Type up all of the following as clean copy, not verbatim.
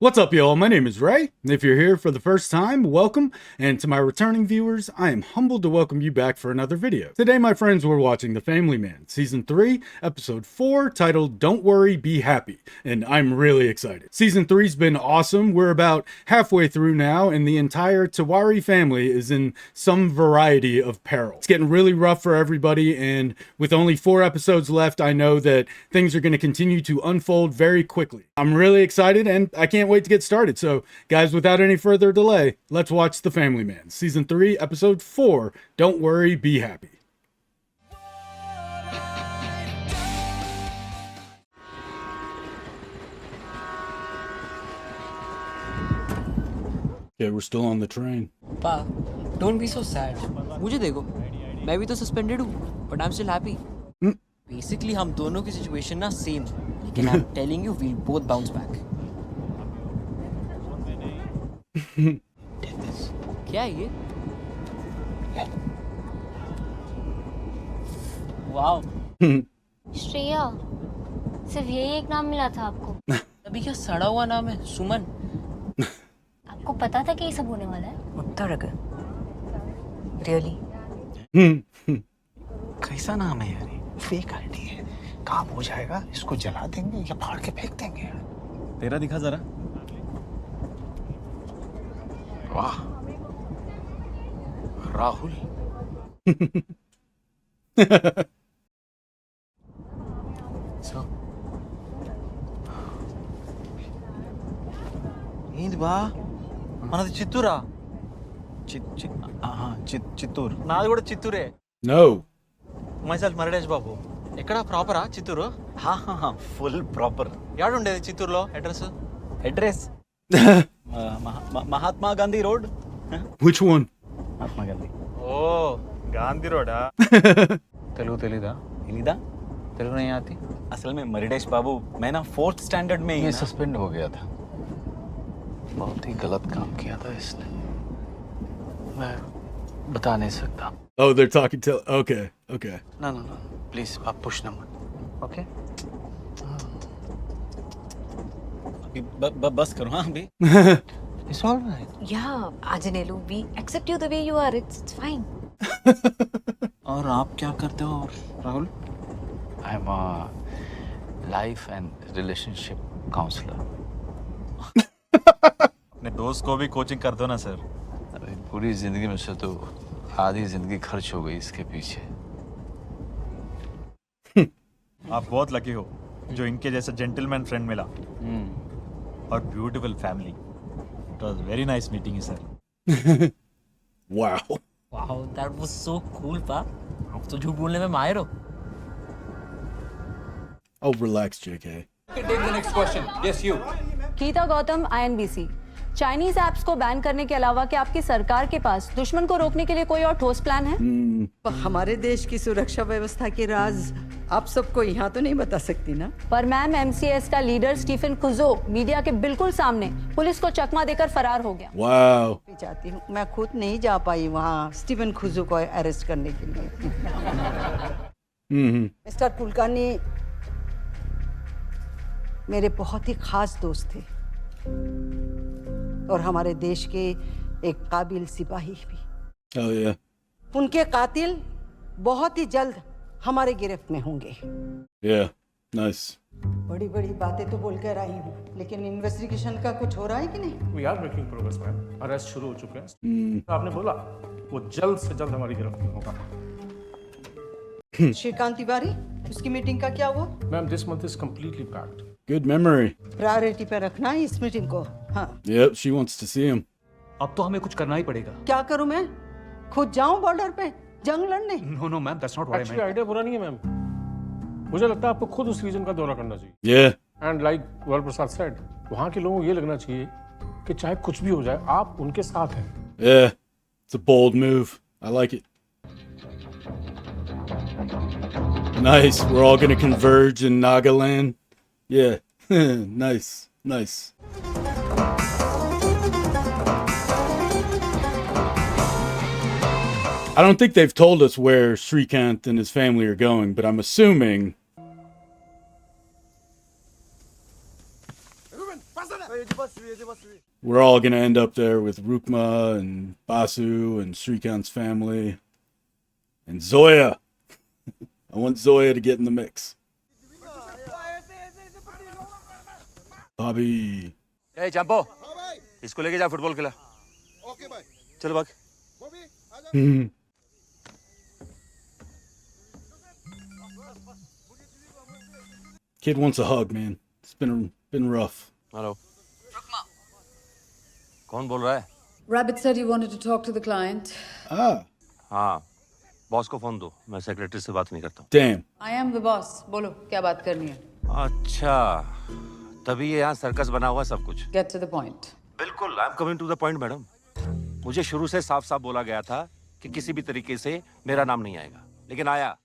What's up, y'all? My name is Ray. If you're here for the first time, welcome. And to my returning viewers, I am humbled to welcome you back for another video. Today, my friends, we're watching The Family Man, Season 3, Episode 4, titled Don't Worry, Be Happy. And I'm really excited. Season 3's been awesome. We're about halfway through now, and the entire Tewari family is in some variety of peril. It's getting really rough for everybody, and with only 4 episodes left, I know that things are going to continue to unfold very quickly. I'm really excited, and I can't wait to get started. So, guys, without any further delay, let's watch The Family Man, Season 3, Episode 4, Don't Worry, Be Happy. Okay, we're still on the train. Pa, don't be so sad. मुझे देखो, मैं भी तो suspended हूँ, but I'm still happy. Basically, हम दोनों की situation ना same, लेकिन I'm telling you, we'll both bounce back. क्या है ये? Wow. श्रेया, सिर्फ यही एक नाम मिला था आपको? अभी क्या सड़ा हुआ नाम है? सुमन. आपको पता था कि ये सब होने वाला है? रियली कैसा नाम है यार? फेक आईडी है. काम हो जाएगा, इसको जला देंगे या फाड़ के फेंक देंगे. तेरा दिखा जरा. वाह, राहुल. So, ఏంది బా మనది చిత్తూరా? చిత్తూరు. నాది కూడా చిత్తూరే. No. మైసెల్ఫ్ మరడేష్ బాబు. ఎక్కడ ప్రాపరా చిత్తూరు? Full proper. యాడుండేది చిత్తూరులో address? Address Mahatma Gandhi road. Which one? Mahatma Gandhi. Oh Gandhi రోడా? తెలుగు తెలీదా? తెలీదా? తెలుగు नहीं आती. असल में मरिडेश बाबू मैं ना 4th स्टैंडर्ड में ही सस्पेंड हो गया था. बहुत ही गलत काम किया था इसने. मैं बता नहीं सकता. Oh, they're talking to... Okay, okay. No, please आप पुश ना मत. ओके. बस करो. हाँ अभी. It's all right. Yeah, Ajanelu, we accept you the way you are. It's fine. और आप क्या करते हो Rahul? I am a life and relationship counsellor. अपने दोस्त को भी कोचिंग कर दो ना सर. अरे पूरी जिंदगी में से तो आधी जिंदगी खर्च हो गई इसके पीछे. आप बहुत लकी हो जो इनके जैसा जेंटलमैन फ्रेंड मिला. और beautiful family. It was very nice meeting you sir. Wow. wow, that was so cool, pa. आप तो झूठ बोलने में माहिर हो. Oh, relax, JK. Geeta Gautam, INBC. Chinese apps को बैन करने के अलावा क्या आपकी सरकार के पास दुश्मन को रोकने के लिए कोई और ठोस प्लान है? हमारे देश की सुरक्षा व्यवस्था के राज आप सबको यहाँ तो नहीं बता सकती ना. पर मैम, MCS का लीडर स्टीफन खुजो मीडिया के बिल्कुल सामने पुलिस को चकमा देकर फरार हो गया. Wow. चाहती हूँ, मैं खुद नहीं जा पाई वहाँ स्टीफन खुजू को अरेस्ट करने के लिए. मिस्टर कुलकर्णी मेरे बहुत ही खास दोस्त थे और हमारे देश के एक काबिल सिपाही भी. Oh, yeah. उनके कातिल बहुत ही जल्द हमारे गिरफ्त में होंगे. Yeah. Nice. बड़ी बड़ी बातें तो बोल कर आई हूँ, लेकिन इन्वेस्टिगेशन का कुछ हो रहा है कि नहीं? We are making progress ma'am. Arrest शुरू हो चुके हैं. आपने बोला वो जल्द से जल्द हमारी गिरफ्त में होगा. श्रीकांत तिवारी, उसकी मीटिंग का क्या हुआ? Ma'am this month is completely packed. Good memory. Priority पे रखना है इस मीटिंग को. हाँ. Yep, she wants to see him. अब तो हमें कुछ करना ही पड़ेगा. क्या करूं मैं? खुद जाऊं बॉर्डर पे जंग लड़ने? No ma'am that's not what I meant. Actually idea बुरा नहीं है मैम. मुझे लगता है आपको खुद उस रीजन का दौरा करना चाहिए. Yeah. And like were Prasad said, वहाँ के लोगों को ये लगना चाहिए कि चाहे कुछ भी हो जाए आप उनके साथ हैं. Yeah. It's a bold move. I like it. Nice. We're all gonna converge in Nagaland. Yeah. Nice. Nice. I don't think they've told us where Shrikant and his family are going, but I'm assuming We're all gonna end up there with Rukma and Basu and Srikant's family and Zoya. I want Zoya to get in the mix. Bobby. Hey, Champo. इसको लेके जा football खेला. Okay भाई. चलो भाग. Kid wants a hug, man. It's been rough. Hello. Rukma. कौन बोल रहा है? Rabbit said you wanted to talk to the client. Ah. हाँ. बॉस को फोन दो. मैं सेक्रेटरी से बात नहीं करता हूँ. Damn. I am the boss. बोलो क्या बात करनी है? अच्छा. तभी ये यहाँ सर्कस बना हुआ सब कुछ. Get to the point. बिल्कुल. I'm coming to the point, madam. मुझे शुरू से साफ-साफ बोला गया था कि किसी भी तरीके से मेरा नाम नहीं आएगा. लेकिन आया.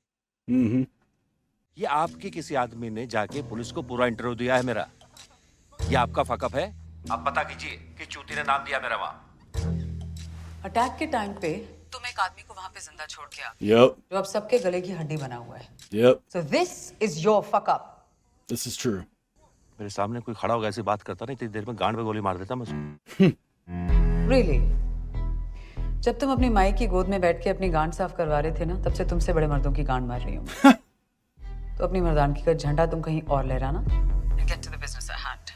ये आपके किसी आदमी ने जाके पुलिस को पूरा इंटरव्यू दिया है मेरा. ये आपका फकअप है. आप पता कीजिए कि चूती ने नाम दिया मेरा वहाँ. अटैक के टाइम पे तुम एक आदमी को वहाँ पे जिंदा छोड़ के आ Yep. जो अब सबके गले की हड्डी बना हुआ है. Yep. So this is your fuck up. This is true. मेरे सामने कोई खड़ा होगा ऐसी बात करता नहीं इतनी देर में गांड पे गोली मार देता मैं उसको. Really? जब तुम अपनी माई की गोद में बैठ के अपनी गांड साफ करवा रहे थे ना, तब से तुमसे बड़े मर्दों की गांड मार रही हूँ. तो अपनी मर्दानगी का झंडा तुम कहीं और लहराना. And get to the business at hand.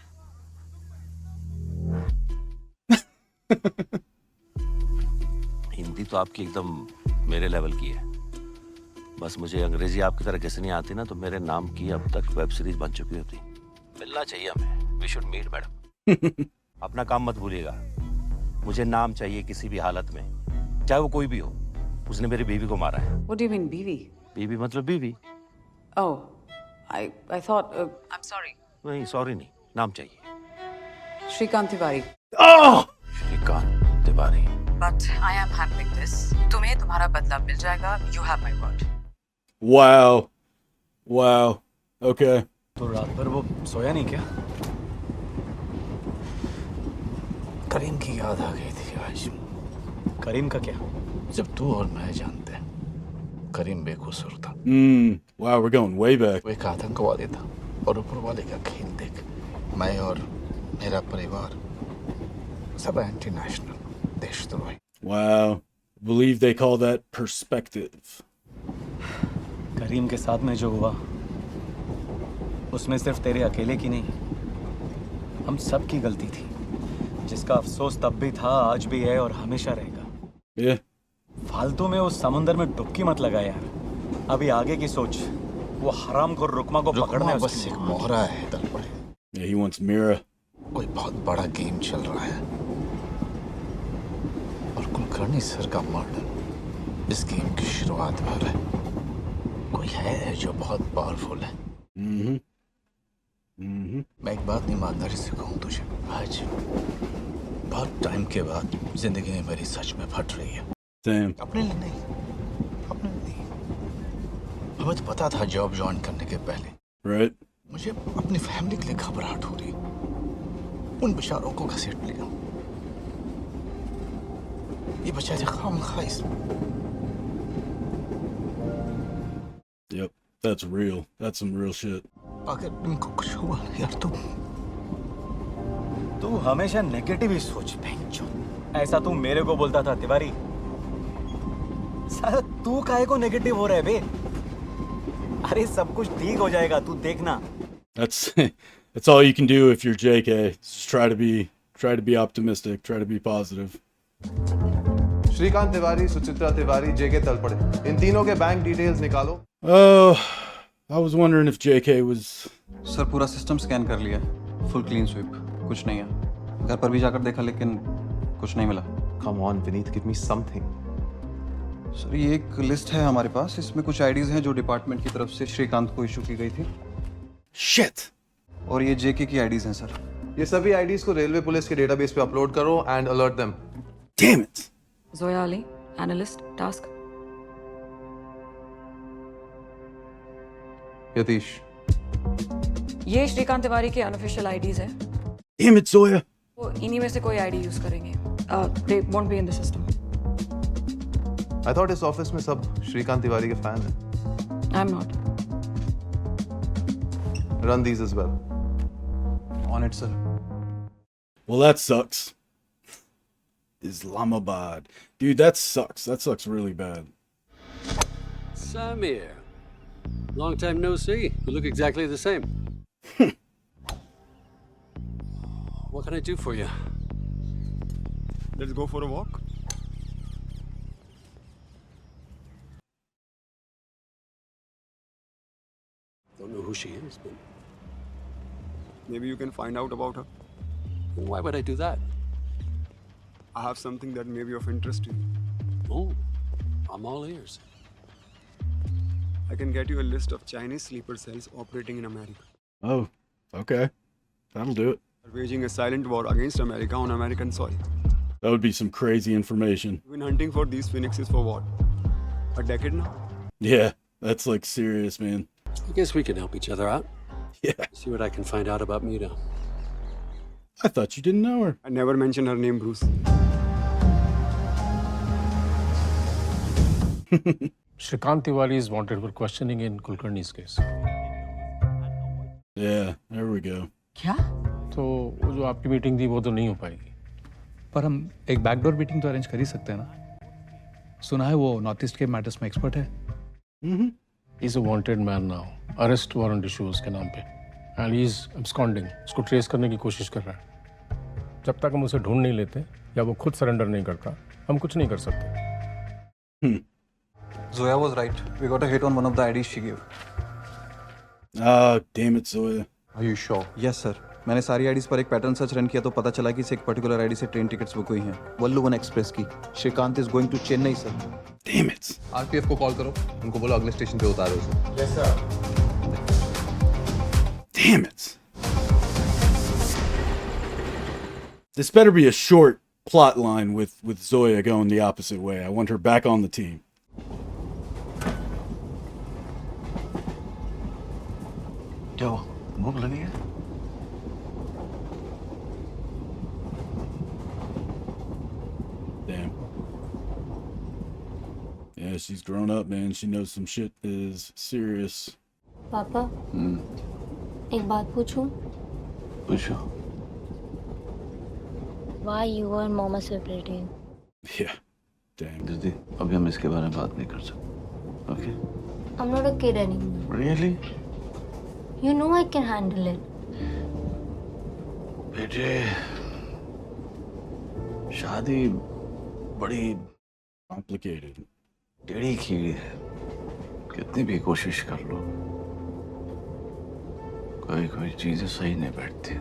Hindi तो आपकी एकदम मेरे लेवल की है. बस मुझे अंग्रेजी आपकी तरह कैसे नहीं आती ना तो मेरे नाम की अब तक वेब सीरीज बन चुकी होती. मिलना चाहिए हमें. We should meet madam. अपना काम मत भूलिएगा. मुझे नाम चाहिए किसी भी हालत में, चाहे वो कोई भी हो. उसने मेरी बीवी को मारा है. What do you mean बीवी? बीवी मतलब बीवी. Oh, I thought. I'm sorry. नहीं सॉरी नहीं. नाम चाहिए. Shrikant Tiwari. Oh! Shrikant Tiwari. But I am handling this. तुम्हें तुम्हारा बदला मिल जाएगा. You have my word. Wow. Wow. Okay. तो रात भर वो सोया नहीं क्या? करीम की याद आ गई थी आज. करीम का क्या? जब तू और मैं जानते हैं, करीम बेकसूर था. Wow, we're going way back. वो एक आतंकवादी था और ऊपर वाले का खेल देख मैं और मेरा परिवार सब एंटी नेशनल देशद्रोही. Wow. I believe they call that perspective. करीम के साथ में जो हुआ उसमें सिर्फ तेरे अकेले की नहीं, हम सब की गलती थी, जिसका अफसोस तब भी था, आज भी है और हमेशा रहेगा. Yeah. फालतू में उस समुंदर में डुबकी मत लगा यार. अभी आगे की सोच. वो हरामखोर रुकमा को पकड़ने बस एक मोहरा है दल पड़े. Yeah, he wants Mira. कोई बहुत बड़ा गेम चल रहा है और कुलकर्णी सर का मर्डर इस गेम की शुरुआत भर है. कोई है जो बहुत पावरफुल है. मैं एक बात ईमानदारी से कहूँ तुझे, आज बहुत टाइम के बाद जिंदगी में मेरी सच में फट रही है. Damn. अपने लिए नहीं, अपने लिए नहीं. हमें तो पता था जॉब ज्वाइन करने के पहले. Right. मुझे अपनी फैमिली के लिए घबराहट हो रही. उन बेचारों को घसीट लिया. ये बेचारे खामखा इस. Yep. That's real. That's some real shit. अगर इनको कुछ हुआ यार तू हमेशा नेगेटिव ही सोच. ऐसा तू मेरे को बोलता था तिवारी. साला तू काहे को नेगेटिव हो रहा है बे? अरे सब कुछ ठीक हो जाएगा, तू देखना. That's all you can do if you're JK. Just try to be optimistic, try to be positive. Shrikant Tiwari, Suchitra Tiwari, जेके तलपड़े, इन तीनों के बैंक डिटेल्स निकालो. I was wondering if JK was. Sir पूरा सिस्टम स्कैन कर लिया, फुल क्लीन स्वीप, कुछ नहीं है. घर पर भी जाकर देखा लेकिन कुछ नहीं मिला. Come on, Vineet, give me something. Sir ये एक लिस्ट है हमारे पास, इसमें कुछ आईडीज हैं जो डिपार्टमेंट की तरफ से श्रीकांत को इशू की गई थी. Shit. और ये जेके की आईडीज हैं सर. ये सभी आईडीज को रेलवे पुलिस के डेटाबेस पे अपलोड करो and alert them. Damn it. Zoya Ali, analyst, task. Yatish. ये श्रीकांत तिवारी के अनऑफिशियल आईडीज है. Damn it, Zoya. वो इन्हीं में से कोई आईडी यूज करेंगे. They won't be in the system. I thought इस ऑफिस में सब श्रीकांत तिवारी के फैन हैं. I'm not. Run these as well. On it, sir. Well, that sucks. Islamabad. Dude, that sucks. That sucks really bad. Samir. Long time no see. You look exactly the same. What can I do for you? Let's go for a walk. Don't know who she is, but Maybe you can find out about her. why would I do that? I have something that may be of interest to you. Oh, I'm all ears. I can get you a list of Chinese sleeper cells operating in America. Oh, okay. That'll do it. They're waging a silent war against America on American soil. That would be some crazy information. You've been hunting for these phoenixes for what? A decade now? Yeah, that's like serious, man. I guess we can help each other out. Yeah. See what I can find out about Mira. I thought you didn't know her. I never mentioned her name, Bruce. Shrikant Tiwari is wanted for questioning in Kulkarni's case. Yeah, there we go. क्या? तो वो जो आपकी meeting थी वो तो नहीं हो पाएगी। पर हम एक बैकडोर मीटिंग तो अरेंज कर ही सकते हैं ना। सुना है वो नॉर्थ ईस्ट के मैटर्स में एक्सपर्ट है। He's a wanted man now. Arrest warrant issue उसके नाम पे। And he's absconding. उसको ट्रेस करने की कोशिश कर रहा है। जब तक हम उसे ढूंढ नहीं लेते या वो खुद सरेंडर नहीं करता, हम कुछ नहीं कर सकते। Zoya was right. We got a hit on one of the IDs she gave. Ah, damn it, Zoya. Are you sure? Yes, sir. मैंने सारी आईडीज पर एक पैटर्न सर्च रन किया तो पता चला कि इसे एक पर्टिकुलर आईडी से ट्रेन टिकट्स बुक हुई हैं वल्लुवन एक्सप्रेस की। Srikanth is going to Chennai sir. Damn it. RPF को कॉल करो, उनको बोलो अगले स्टेशन पे उतारो उसे। Yes, sir. Damn it. This better be a short plot line with Zoya going the opposite way. I want her back on the team. क्या हुआ? भूख लगी है? Damn. Yeah, she's grown up, man. She knows some shit is serious. पापा एक बात पूछूं? पूछो। Why you and mom are separating? Yeah. Damn. दीदी, अभी हम इसके बारे में बात नहीं कर सकते। Okay? I'm not a kid anymore. Really? You know I can handle it. बेटे, शादी बड़ी complicated. टेढ़ी खीरी है। कितनी भी कोशिश कर लो, कोई चीजें सही नहीं बैठती।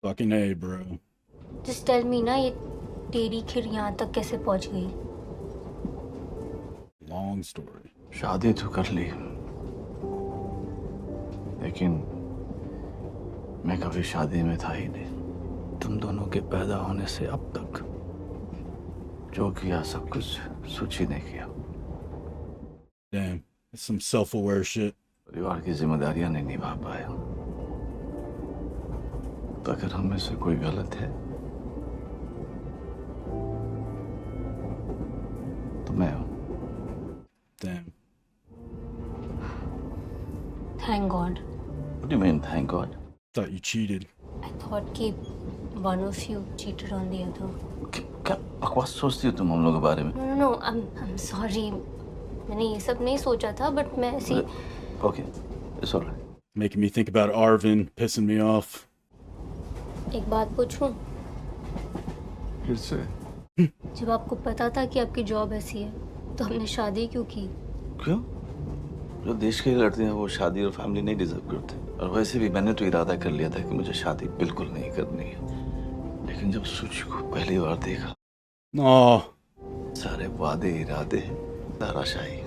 Fucking A, bro. Just tell me ना ये तेरी खीर यहाँ तक कैसे पहुँच गई? Long story. शादी तो कर ली, लेकिन मैं कभी शादी में था ही नहीं। तुम दोनों के पैदा होने से अब तक जो किया सब कुछ सोची नहीं किया। Damn. That's some self-aware shit. परिवार की जिम्मेदारियां नहीं निभा पाया। तो अगर हम में से कोई गलत है तो मैं हूं। Damn. Thank God. What do you mean, thank God? Thought you cheated. I thought कि one of you cheated on the other. क्या बकवास सोचती हो तुम हम लोगों के बारे में? No, I'm sorry. मैंने ये सब नहीं सोचा था, but मैं ऐसी Okay, it's all right. Making me think about Arvin, pissing me off. एक बात पूछूं? फिर से? जब आपको पता था कि आपकी जॉब ऐसी है, तो हमने शादी क्यों की? क्यों? जो देश के लिए लड़ते हैं वो शादी और फैमिली नहीं डिजर्व करते। और वैसे भी मैंने तो इरादा कर लिया था कि मुझे शादी बिल्कुल नहीं करनी है। लेकिन जब सूची को पहली बार देखा, No. सारे वादे इरादे धराशायी।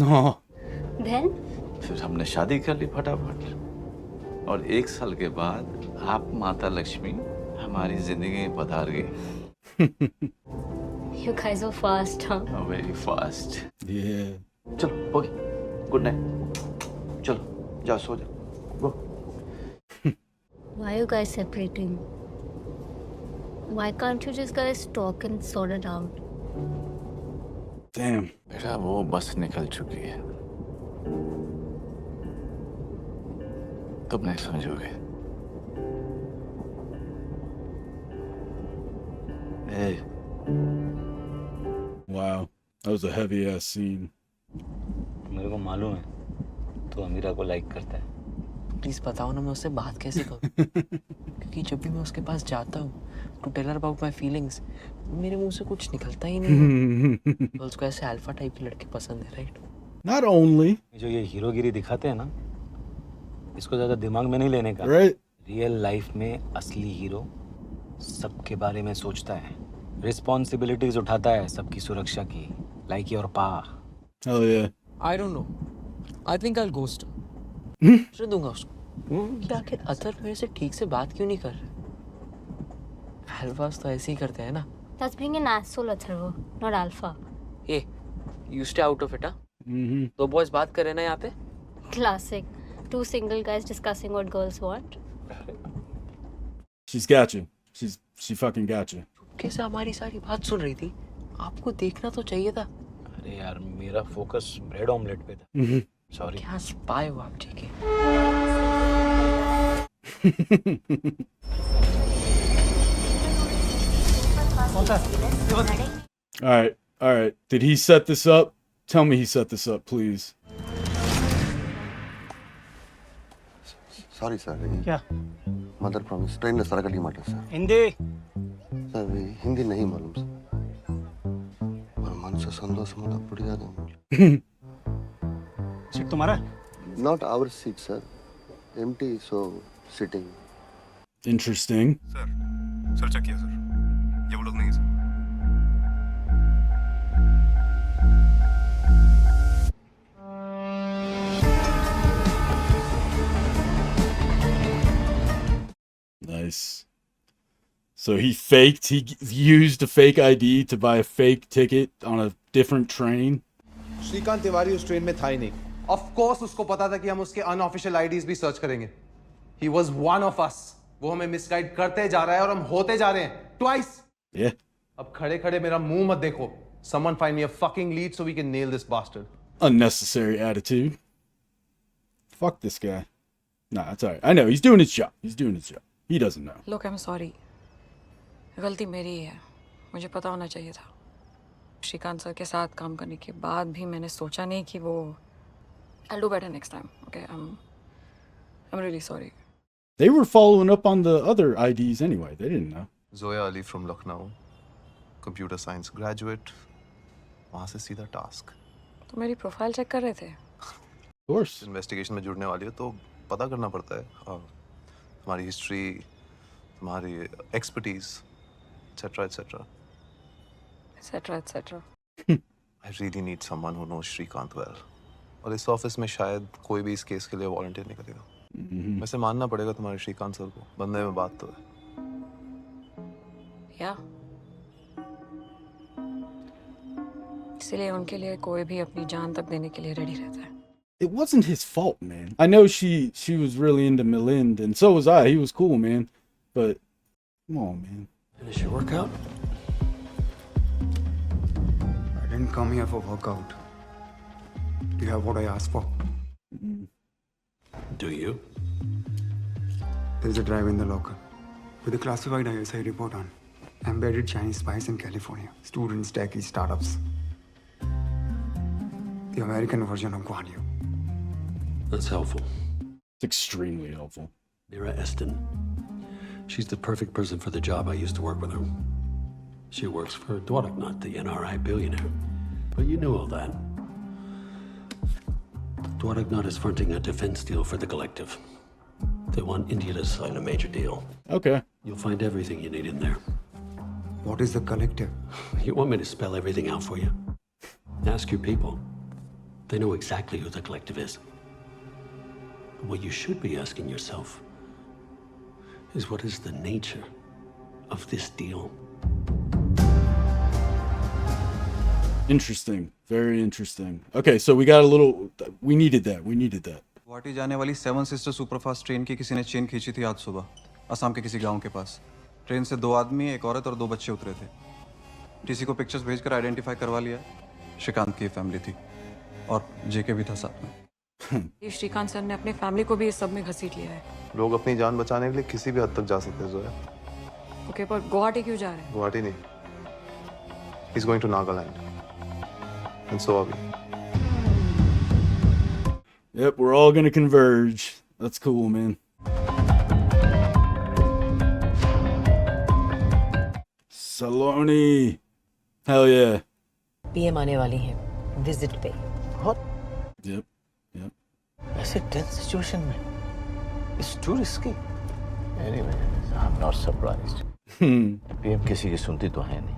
No. Then? फिर हमने शादी कर ली फटाफट। और 1 साल के बाद आप माता लक्ष्मी हमारी जिंदगी में पधार गई। You guys are fast, huh? Very fast. Yeah. चलो, ओके, गुड नाइट। चलो, जाओ सो जाओ। गो। Why are you guys separating? Why can't you just guys talk and sort it out? Damn. बेटा वो बस निकल चुकी है। तुम नहीं समझोगे। That was a heavy ass scene. मेरे को मालूम है तो अमीरा को लाइक करता है. प्लीज बताओ ना मैं उससे बात कैसे करूं क्योंकि जब भी मैं उसके पास जाता हूं to tell her about my feelings मेरे मुंह से कुछ निकलता ही नहीं है. गर्ल्स को ऐसे अल्फा टाइप के लड़के पसंद है, राइट? Not only जो ये हीरोगिरी दिखाते हैं ना, इसको ज्यादा दिमाग में नहीं लेने का. right. रियल लाइफ में असली हीरो सबके बारे में सोचता है, रिस्पॉन्सिबिलिटीज उठाता है सबकी सुरक्षा की. लाइक योर पा. Oh yeah. I don't know, I think I will ghost छोड़ दूंगा उसको. कि आखिर अतर मेरे से ठीक से बात क्यों नहीं कर रहा? अल्फास तो ऐसे ही करते हैं ना. That's being an asshole, Atharva, not alpha. Hey, you stay out of it, huh? दो बॉयज बात कर रहे हैं ना यहाँ पे. Classic. Two single guys discussing what girls want. She's got you. She fucking got you. कैसे हमारी सारी बात सुन रही थी? आपको देखना तो चाहिए था. अरे यार मेरा फोकस ब्रेड ऑमलेट पे था. सॉरी. क्या स्पाई हो आप? ठीक है. All right. Did he set this up? Tell me he set this up, please. Sorry, sir. क्या? Mother promise. Train में सारा गली मार्ट है, sir. हिंदी. Sir, हिंदी नहीं मालूम, sir. पर मन से संतोष मत पड़ जाता. सीट तुम्हारा? Not our seat, sir. Empty, so sitting. Interesting. Sir check किया सर, ये वो लोग नहीं sir. Nice. So he used a fake ID to buy a fake ticket on a different train. Srikanth Tiwari उस ट्रेन में था ही नहीं. Of course उसको पता था कि हम उसके अनऑफिशियल आईडीज भी सर्च करेंगे. He was one of us. वो हमें मिसगाइड करते जा रहा है और हम होते जा रहे हैं. Twice. Yeah. अब खड़े खड़े मेरा मुंह मत देखो. Someone find me a fucking lead so we can nail this bastard. Unnecessary attitude. Fuck this guy. Nah, it's alright. I know he's doing his job. He doesn't know. Look, I'm sorry. गलती मेरी ही है. मुझे पता होना चाहिए था. Shrikant sir के साथ काम करने के बाद भी मैंने सोचा नहीं कि वो. I'll do better next time. Okay, I'm really sorry. They were following up on the other IDs anyway. They didn't know. Zoya Ali from Lucknow, computer science graduate. वहाँ से सीधा टास्क. तो मेरी प्रोफाइल चेक कर रहे थे. Of course. Investigation में जुड़ने वाली हो तो पता करना पड़ता है. तुम्हारी हिस्ट्री, तुम्हारी expertise, etc. etc. etc. etc. I really need someone who knows Shrikant well. और इस ऑफिस में शायद कोई भी इस केस के लिए वॉलंटियर नहीं करेगा. वैसे मानना पड़ेगा तुम्हारे श्रीकांत सर को. बंदे में बात तो है. या इसलिए उनके लिए कोई भी अपनी जान तक देने के लिए रेडी रहता है. It wasn't his fault, man. I know she was really into Milind, and so was I. He was cool, man. But come on, man. Finish your workout? I didn't come here for workout. Do you have what I asked for? Do you? There's a drive in the locker with a classified ISI report on embedded Chinese spies in California, students, techies, startups. The American version of Guan Yu. That's helpful. It's extremely helpful. Mira Eston. She's the perfect person for the job. I used to work with her. She works for Dwaraknath, the NRI billionaire. But you knew all that. Dwaraknath is fronting a defense deal for the collective. They want India to sign a major deal. Okay. You'll find everything you need in there. What is the collective? You want me to spell everything out for you? Ask your people. They know exactly who the collective is. What you should be asking yourself is what is the nature of this deal? Interesting. Very interesting. Okay, so we got a little. We needed that. Guwahati जाने वाली 7 sister superfast train की किसी ने chain खींची थी आज सुबह, असम के किसी गांव के पास. ट्रेन से 2 आदमी, एक औरत और 2 बच्चे उतरे थे. टीसी को पिक्चर्स भेजकर आइडेंटिफाई करवा लिया. श्रीकांत की फैमिली थी और जेके भी था साथ में. ये श्रीकांत सर ने अपने फैमिली को भी इस सब में घसीट लिया है. लोग अपनी जान बचाने के लिए किसी भी हद तक जा सकते हैं जोया. ओके, पर गुवाहाटी क्यों जा रहे हैं? गुवाहाटी नहीं. He's going to Nagaland. And so are we. Yep, we're all gonna converge. That's cool, man. Saloni. Hell yeah. PM आने वाली हैं विजिट पे. Yep. Yep. ऐसे टेंस सिचुएशन में It's too risky. Anyway, I'm not surprised. PM किसी की सुनती तो है नहीं.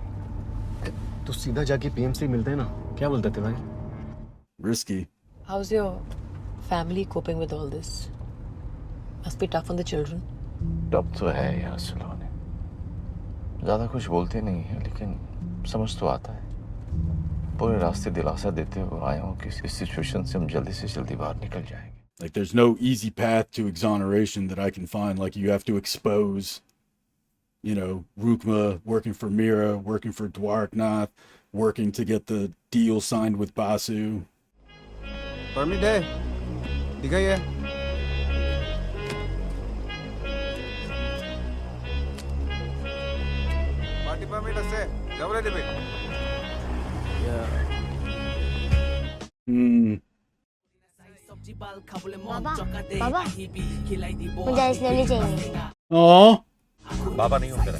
तो सीधा जाके पीएम से मिलते हैं ना. क्या बोलते थे भाई? Risky. How's your family coping with all this? Must be tough on the children. Tough तो है यार सलोनी. ज्यादा कुछ बोलते नहीं है लेकिन समझ तो आता है. पूरे रास्ते दिलासा देते हुए आया हूँ कि इस सिचुएशन से हम जल्दी से जल्दी बाहर निकल जाएंगे. Like there's no easy path to exoneration that I can find. Like you have to expose, you know, Rukma working for Mira, working for Dwarknath, working to get the deal signed with Basu. Permit है दिखाइए. Party permit আছে যাবলে দিবে. बाबा बाबा मुझे Iceland चाहिए. Oh. बाबा नहीं हूँ तेरा.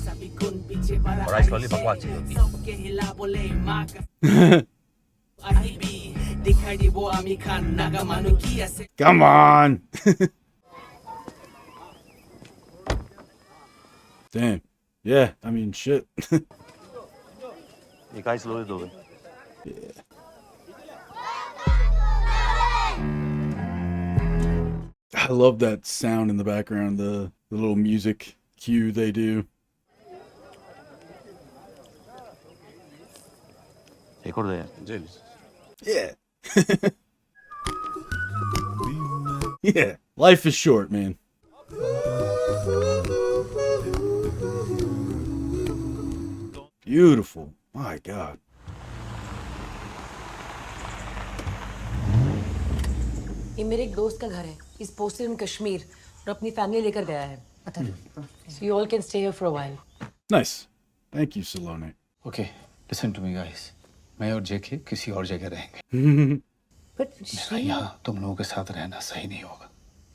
और आइस वाली बकवास चाहिए होती है. Come on. Damn. Yeah, I mean, shit. एक आइस लो दोगे. I love that sound in the background, the little music cue they do. एक और दे jail. Yeah. Yeah. Life is short, man. Beautiful. My God. ये मेरे एक दोस्त का घर है. He's posted in Kashmir और अपनी फैमिली लेकर गया है. So you all can stay here for a while. Nice. Thank you, Salone. Okay, listen to me guys. मैं और जेके किसी और जगह रहेंगे. But मेरा यहाँ तुम लोगों के साथ रहना सही नहीं होगा.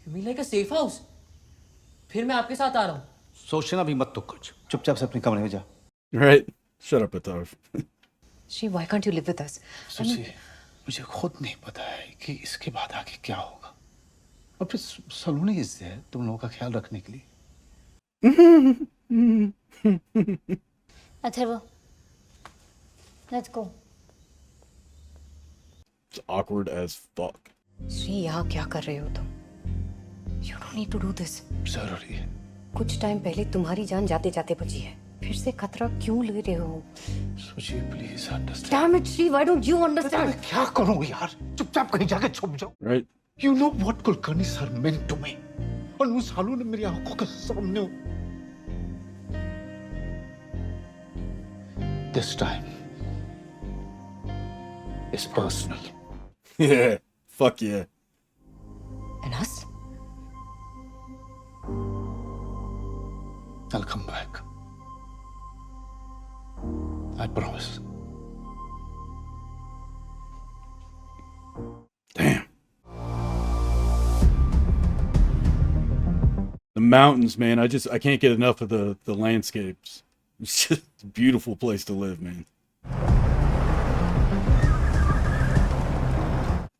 You mean like a safe house? फिर मैं आपके साथ आ रहा हूँ. सोचना भी मत तो कुछ. चुपचाप से अपने कमरे में जा. Right. Shut up, Atarv. She, why can't you live with us? सोचिए, मुझे खुद नहीं पता है कि इसके बाद आगे क्या होगा. और फिर सलोनी इज देयर तुम लोगों का ख्याल रखने के लिए. Atharva, let's go. It's awkward as fuck. Shri यहाँ क्या कर रहे हो तुम? You don't need to do this. जरूरी है. कुछ टाइम पहले तुम्हारी जान जाते जाते बची है. फिर से खतरा क्यों ले रहे हो? सोचिए please understand. Damn it, Shri, why don't you understand? मैं क्या करूं यार? चुपचाप कहीं जाके छुप जाओ. Right. You know what Kulkarni sir meant to me. और उन सालों ने मेरी आंखों के सामने. This time is personal. Yeah. Fuck yeah. And us? I'll come back. I promise. Damn. The mountains, man. I can't get enough of the landscapes. It's just a beautiful place to live, man.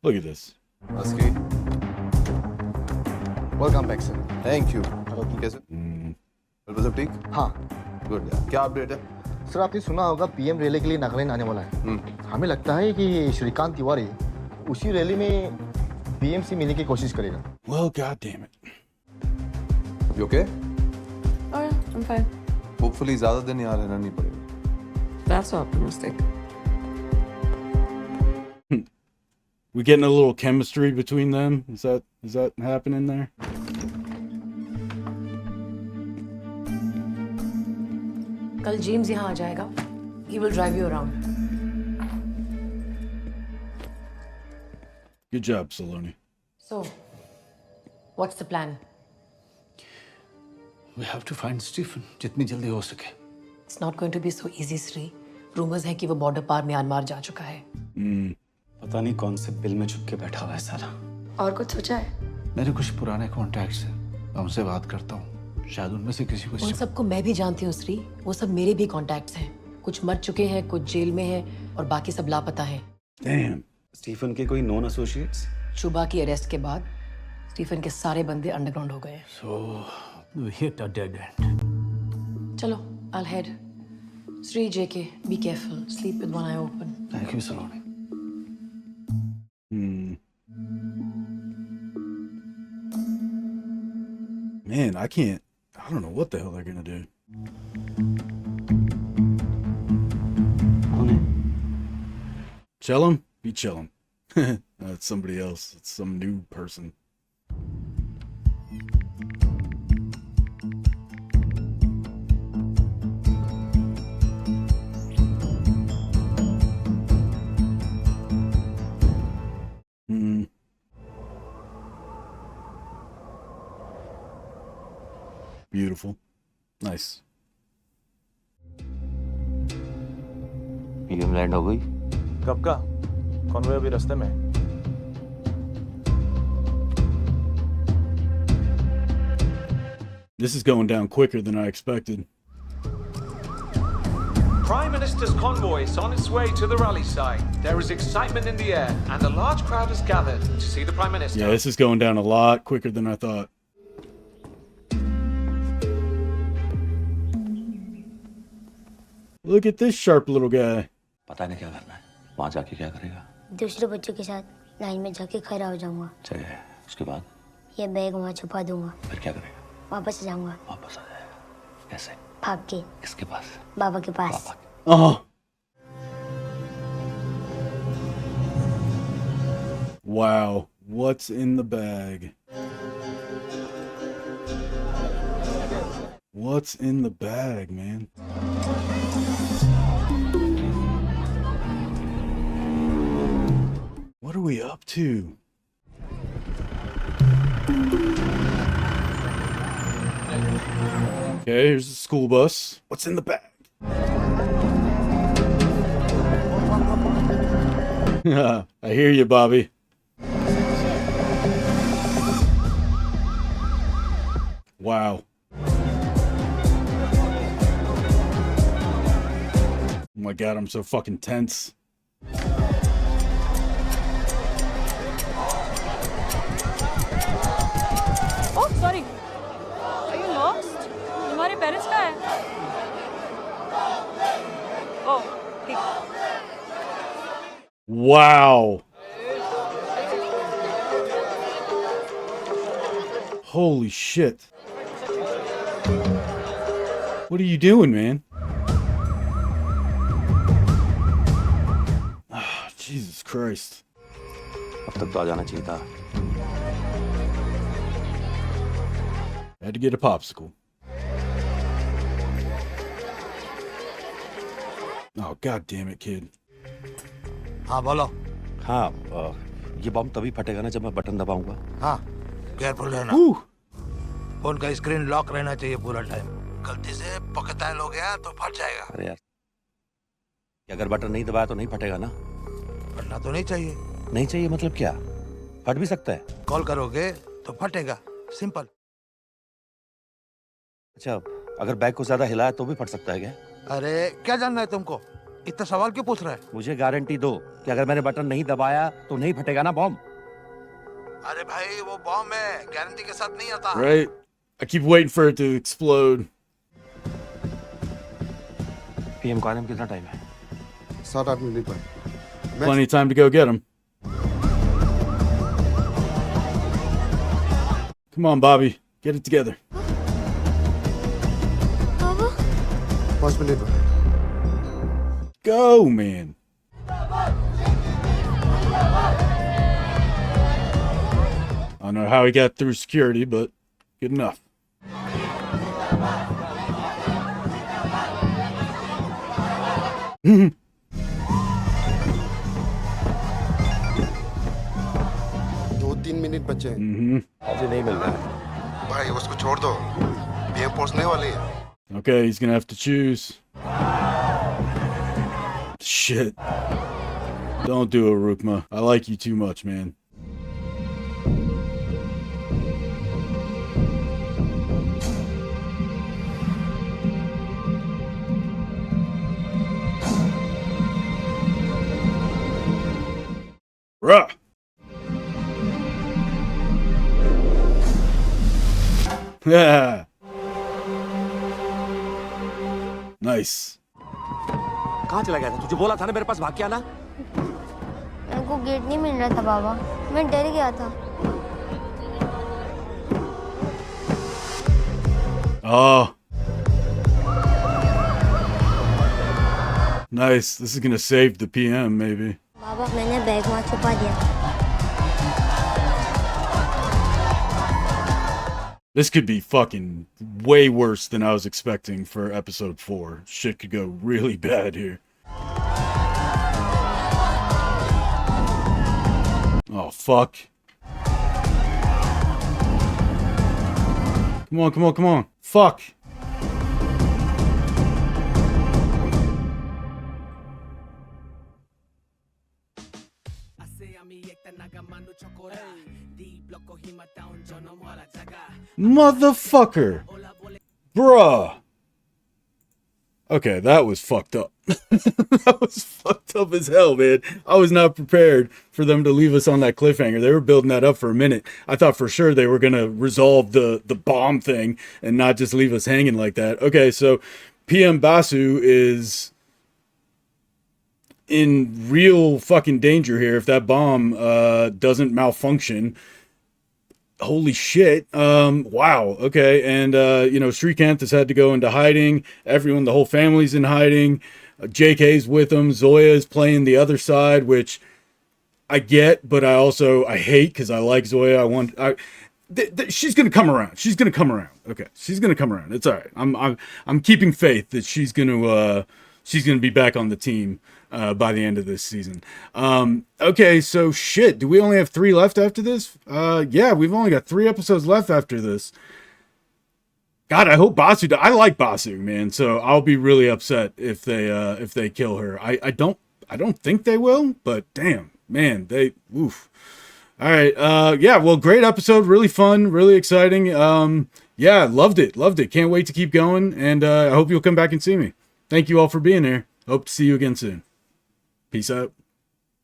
Look at this. Aski. Welcome back sir. Thank you. कैसे? बिल्कुल सब ठीक? हाँ. Good यार. क्या update है? Sir आपने सुना होगा पीएम रैली के लिए नागालैंड आने वाला है. हमें लगता है कि श्रीकांत तिवारी उसी रैली में पीएम से मिलने की कोशिश करेगा. Well, god damn it. You okay? Oh yeah, I'm fine. Hopefully ज़्यादा दिन यहाँ रहना नहीं पड़ेगा. That's optimistic. We getting a little chemistry between them? Is that happening there? कल जेम्स यहाँ आ जाएगा. He will drive you around. Good job, Saloni. So, what's the plan? We have to find Stephen जितनी जल्दी हो सके. It's not going to be so easy, Sri. Rumors है कि वो border पार म्यांमार जा चुका है. पता नहीं कौन से बिल में छुप के बैठा हुआ है साला। और कुछ सोचा है? मेरे कुछ पुराने कॉन्टैक्ट्स हैं, मैं उनसे बात करता हूँ, शायद उनमें से किसी को। उन सबको मैं भी जानती हूँ श्री, वो सब मेरे भी कॉन्टैक्ट्स हैं। कुछ मर चुके हैं, कुछ जेल में हैं और बाकी सब लापता हैं। Damn. स्टीफन के कोई नॉन एसोसिएट्स? शुभा की अरेस्ट के बाद स्टीफन के सारे बंदे अंडरग्राउंड हो गए। So we hit a dead end. चलो, I'll head. Sri, JK, be careful. Sleep with one eye open. Thank you, Saloni. Man, I don't know what the hell they're gonna do. Chillum? Be chillum. That's somebody else. It's some new person. Beautiful. Nice. PM land हो गई? कब का? Convoy अभी रास्ते में। This is going down quicker than I expected. Prime Minister's convoy is on its way to the rally site. There is excitement in the air, and a large crowd has gathered to see the Prime Minister. Yeah, this is going down a lot quicker than I thought. Look at this sharp little guy. पता नहीं क्या करना है। वहाँ जाके क्या करेगा? दूसरे बच्चों के साथ लाइन में जाके खड़ा हो जाऊंगा। चाहिए। उसके बाद? ये बैग वहाँ छुपा दूंगा। फिर क्या करेगा? वापस जाऊंगा। वापस आ जाएगा। कैसे? भाग के। किसके पास? बाबा के पास। Oh. Wow. What's in the bag? What's in the bag, man? What are we up to? Okay, here's the school bus. What's in the bag? I hear you, Bobby. Wow. Oh my god, I'm so fucking tense. Oh, sorry. Are you lost? तुम्हारे parents कहाँ हैं? Oh, ठीक। Wow. Holy shit. What are you doing, man? Ah, Jesus Christ. अब तक तो आ जाना चाहिए था। Had to get a popsicle. Oh, god damn it, kid. हाँ बोलो। हाँ, ये बम तभी फटेगा ना जब मैं बटन दबाऊंगा। हाँ, केयरफुल रहना। फोन का स्क्रीन लॉक रहना चाहिए पूरा टाइम। गलती से पॉकेटाइल हो गया तो फट जाएगा। अरे यार, अगर बटन नहीं दबाया तो नहीं फटेगा ना? फटना तो नहीं चाहिए। नहीं चाहिए मतलब क्या? फट भी सकता है। कॉल करोगे तो फटेगा, सिंपल। अच्छा, अगर बैग को ज्यादा हिलाया तो भी फट सकता है क्या? अरे क्या जानना है तुमको? इतना सवाल क्यों पूछ रहा है? मुझे गारंटी दो कि अगर मैंने बटन नहीं दबाया तो नहीं फटेगा ना बॉम्ब? अरे भाई वो बॉम्ब है, गारंटी के साथ नहीं आता। Right? I keep waiting for it to explode. PM को आने में कितना टाइम है? 7-8 मिनट पर। Plenty of time to go get him. Come on, Bobby. Get it together. 5 minute पर। Go, man. I don't know how he got through security, but good enough. दो 3 minute बचे हैं। मुझे नहीं मिल रहा है। भाई उसको छोड़ दो, पीएम पहुंचने वाली है। Okay, he's gonna have to choose. Shit. Don't do it, Rukma. I like you too much, man. Bruh. Yeah. Nice. कहाँ चला गया था? तुझे बोला था ना मेरे पास भाग के आना। मेरे को गेट नहीं मिल रहा था बाबा, मैं डर गया था। Oh. Nice. This is gonna save the PM, maybe. बाबा मैंने बैग वहाँ छुपा दिया। This could be fucking way worse than I was expecting for episode 4. Shit could go really bad here. Oh, fuck. Come on, come on, come on. Fuck. Motherfucker. Bruh. Okay, that was fucked up. That was fucked up as hell, man. I was not prepared for them to leave us on that cliffhanger. They were building that up for a minute. I thought for sure they were going to resolve the bomb thing and not just leave us hanging like that. Okay, so PM Basu is in real fucking danger here if that bomb doesn't malfunction. Holy shit. Wow. Okay. And, you know, Srikanth has had to go into hiding. Everyone, the whole family's in hiding. JK's with him. Zoya is playing the other side, which I get, but I hate because I like Zoya. She's going to come around. She's going to come around. Okay. She's going to come around. It's all right. I'm keeping faith that she's going to be back on the team by the end of this season. Okay, so shit, do we only have 3 left after this? Yeah, we've only got 3 episodes left after this. God, I hope Basu I like Basu, man, so I'll be really upset if they kill her. I don't think they will, but damn, man, oof. All right, yeah, well, great episode, really fun, really exciting. Yeah, loved it. Can't wait to keep going, and I hope you'll come back and see me. Thank you all for being here. Hope to see you again soon. Peace out.